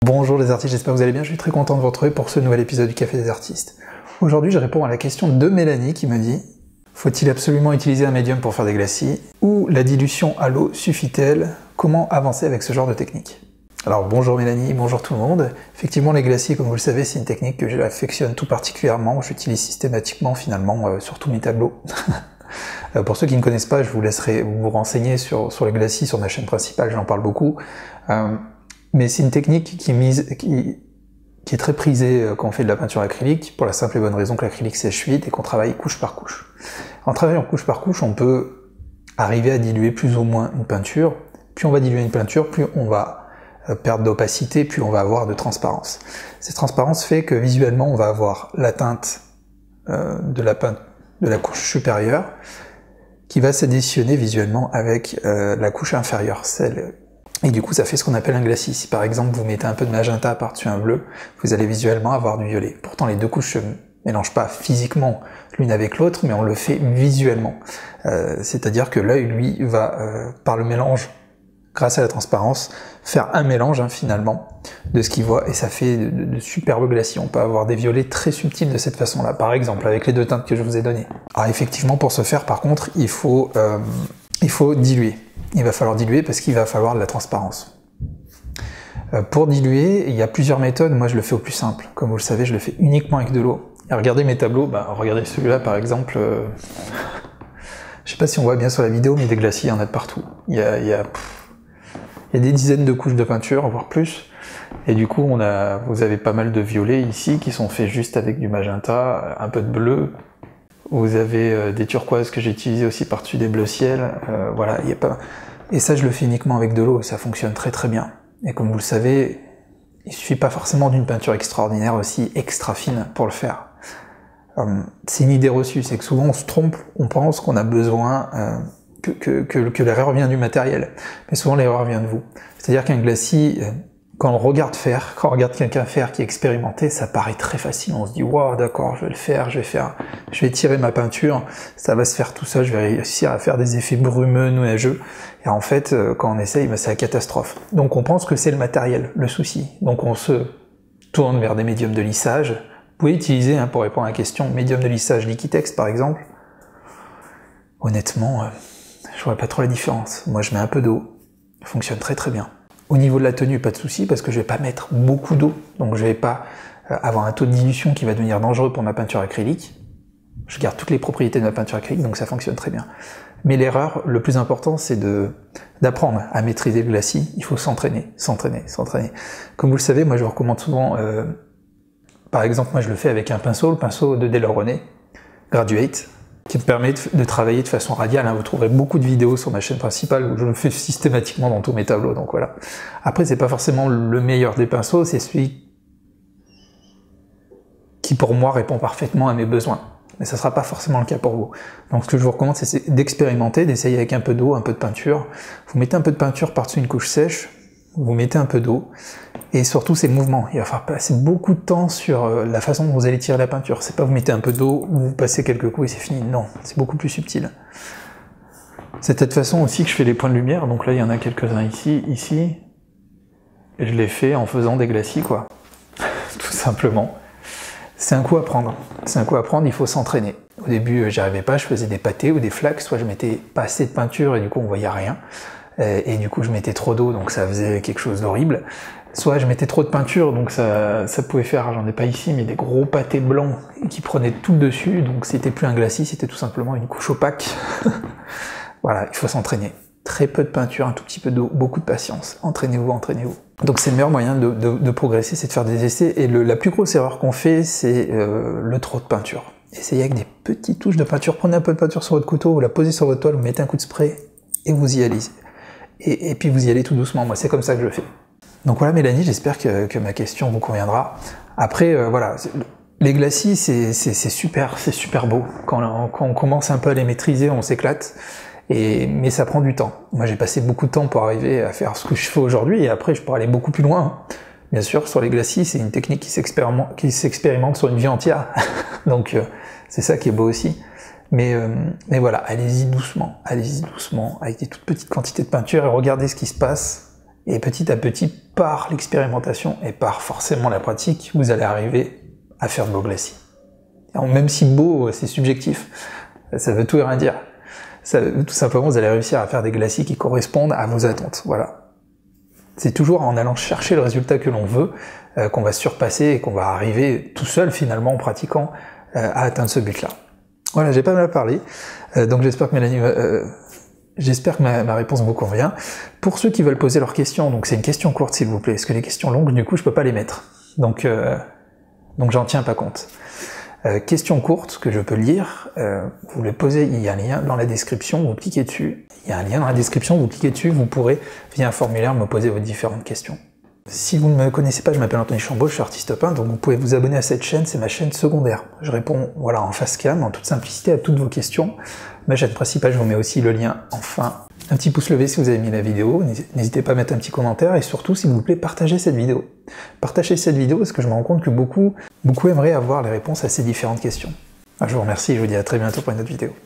Bonjour les artistes, j'espère que vous allez bien, je suis très content de vous retrouver pour ce nouvel épisode du Café des artistes. Aujourd'hui je réponds à la question de Mélanie qui me dit « Faut-il absolument utiliser un médium pour faire des glacis? Ou la dilution à l'eau suffit-elle? Comment avancer avec ce genre de technique ?» Alors bonjour Mélanie, bonjour tout le monde. Effectivement les glacis, comme vous le savez, c'est une technique que j'affectionne tout particulièrement, j'utilise systématiquement finalement sur tous mes tableaux. Pour ceux qui ne connaissent pas, je vous laisserai vous renseigner sur les glacis sur ma chaîne principale, j'en parle beaucoup. Mais c'est une technique qui est très prisée quand on fait de la peinture acrylique, pour la simple et bonne raison que l'acrylique sèche vite et qu'on travaille couche par couche. En travaillant couche par couche, on peut arriver à diluer plus ou moins une peinture. Plus on va diluer une peinture, plus on va perdre d'opacité, plus on va avoir de transparence. Cette transparence fait que visuellement, on va avoir la teinte de la couche supérieure qui va s'additionner visuellement avec la couche inférieure, et du coup ça fait ce qu'on appelle un glacis. Si par exemple vous mettez un peu de magenta par-dessus un bleu, vous allez visuellement avoir du violet. Pourtant les deux couches se mélangent pas physiquement l'une avec l'autre, mais on le fait visuellement. C'est-à-dire que l'œil, lui, va, par le mélange, grâce à la transparence, faire un mélange finalement de ce qu'il voit, et ça fait de superbes glacis. On peut avoir des violets très subtils de cette façon-là, par exemple, avec les deux teintes que je vous ai données. Alors effectivement, pour ce faire, par contre, il faut diluer. Il va falloir diluer parce qu'il va falloir de la transparence. Pour diluer, il y a plusieurs méthodes. Moi, je le fais au plus simple. Comme vous le savez, je le fais uniquement avec de l'eau. Et regardez mes tableaux. Regardez celui-là, par exemple. Je sais pas si on voit bien sur la vidéo, mais des glacis, il y en a de partout. Il y a des dizaines de couches de peinture, voire plus. Et du coup, vous avez pas mal de violets ici qui sont faits juste avec du magenta, un peu de bleu. Vous avez des turquoises que j'ai utilisées aussi par-dessus des bleus ciel. Voilà, il y a pas. Et ça, je le fais uniquement avec de l'eau, et ça fonctionne très très bien. Et comme vous le savez, il suffit pas forcément d'une peinture extraordinaire aussi extra fine pour le faire. C'est une idée reçue, c'est que souvent on se trompe, on pense qu'on a besoin que l'erreur vient du matériel. Mais souvent l'erreur vient de vous. C'est-à-dire qu'un glacis, quand on regarde faire, quand on regarde quelqu'un faire qui est expérimenté, ça paraît très facile. On se dit, waouh, d'accord, je vais le faire, je vais tirer ma peinture, ça va se faire tout seul, je vais réussir à faire des effets brumeux, nuageux. Et en fait, quand on essaye, c'est la catastrophe. Donc on pense que c'est le matériel, le souci. Donc on se tourne vers des médiums de lissage. Vous pouvez utiliser, pour répondre à la question, médium de lissage Liquitex par exemple. Honnêtement, je vois pas trop la différence. Moi je mets un peu d'eau, ça fonctionne très très bien. Au niveau de la tenue, pas de souci, parce que je vais pas mettre beaucoup d'eau, donc je vais pas avoir un taux de dilution qui va devenir dangereux pour ma peinture acrylique. Je garde toutes les propriétés de ma peinture acrylique, donc ça fonctionne très bien. Mais l'erreur, le plus important, c'est d'apprendre à maîtriser le glacis. Il faut s'entraîner, s'entraîner, s'entraîner. Comme vous le savez, moi je vous recommande souvent, par exemple, moi je le fais avec un pinceau, le pinceau de Delaunay, Graduate, qui me permet de travailler de façon radiale. Vous trouverez beaucoup de vidéos sur ma chaîne principale où je le fais systématiquement dans tous mes tableaux, donc voilà. Après, c'est pas forcément le meilleur des pinceaux, c'est celui qui pour moi répond parfaitement à mes besoins. Mais ça sera pas forcément le cas pour vous. Donc ce que je vous recommande, c'est d'expérimenter, d'essayer avec un peu d'eau, un peu de peinture. Vous mettez un peu de peinture par-dessus une couche sèche, vous mettez un peu d'eau, et surtout ces mouvements. Il va falloir passer beaucoup de temps sur la façon dont vous allez tirer la peinture. C'est pas vous mettez un peu d'eau, vous passez quelques coups et c'est fini. Non, c'est beaucoup plus subtil. C'est de cette façon aussi que je fais les points de lumière. Donc là, il y en a quelques-uns ici. Et je les fais en faisant des glacis, quoi. Tout simplement. C'est un coup à prendre. C'est un coup à prendre, il faut s'entraîner. Au début, j'y arrivais pas, je faisais des pâtés ou des flaques, soit je mettais pas assez de peinture et du coup on voyait rien. Et du coup je mettais trop d'eau, donc ça faisait quelque chose d'horrible. Soit je mettais trop de peinture, donc ça pouvait faire, j'en ai pas ici, mais des gros pâtés blancs qui prenaient tout le dessus, donc c'était plus un glacis, c'était tout simplement une couche opaque. Voilà, il faut s'entraîner. Très peu de peinture, un tout petit peu d'eau, beaucoup de patience. Entraînez-vous, entraînez-vous. Donc c'est le meilleur moyen de progresser, c'est de faire des essais, et la plus grosse erreur qu'on fait, c'est le trop de peinture. Essayez avec des petites touches de peinture, prenez un peu de peinture sur votre couteau, vous la posez sur votre toile, vous mettez un coup de spray, et vous y allez. Et puis vous y allez tout doucement, moi c'est comme ça que je le fais. Donc voilà Mélanie, j'espère que ma question vous conviendra. Après, voilà, les glacis c'est super beau. Quand on commence un peu à les maîtriser, on s'éclate. Mais ça prend du temps. Moi j'ai passé beaucoup de temps pour arriver à faire ce que je fais aujourd'hui, et après je pourrais aller beaucoup plus loin. Bien sûr, sur les glacis, c'est une technique qui s'expérimente sur une vie entière. Donc c'est ça qui est beau aussi. Mais voilà, allez-y doucement, avec des toutes petites quantités de peinture et regardez ce qui se passe. Et petit à petit, par l'expérimentation et par forcément la pratique, vous allez arriver à faire de beaux glacis. Alors, même si beau, c'est subjectif, ça veut tout et rien dire. Tout simplement, vous allez réussir à faire des glacis qui correspondent à vos attentes. Voilà. C'est toujours en allant chercher le résultat que l'on veut qu'on va surpasser et qu'on va arriver tout seul finalement en pratiquant à atteindre ce but-là. Voilà, j'ai pas mal parlé, donc j'espère que Mélanie, j'espère que ma réponse vous convient. Pour ceux qui veulent poser leurs questions, donc c'est une question courte s'il vous plaît, parce que les questions longues, du coup, je peux pas les mettre. Donc j'en tiens pas compte. Question courte que je peux lire, vous les posez, il y a un lien dans la description, vous cliquez dessus. Il y a un lien dans la description, vous cliquez dessus, vous pourrez, via un formulaire, me poser vos différentes questions. Si vous ne me connaissez pas, je m'appelle Anthony Chambaud, je suis artiste peintre, donc vous pouvez vous abonner à cette chaîne, c'est ma chaîne secondaire. Je réponds voilà, en face cam, en toute simplicité, à toutes vos questions. Ma chaîne principale, je vous mets aussi le lien en fin. Un petit pouce levé si vous avez aimé la vidéo, n'hésitez pas à mettre un petit commentaire, et surtout, s'il vous plaît, partagez cette vidéo. Partagez cette vidéo parce que je me rends compte que beaucoup aimeraient avoir les réponses à ces différentes questions. Je vous remercie et je vous dis à très bientôt pour une autre vidéo.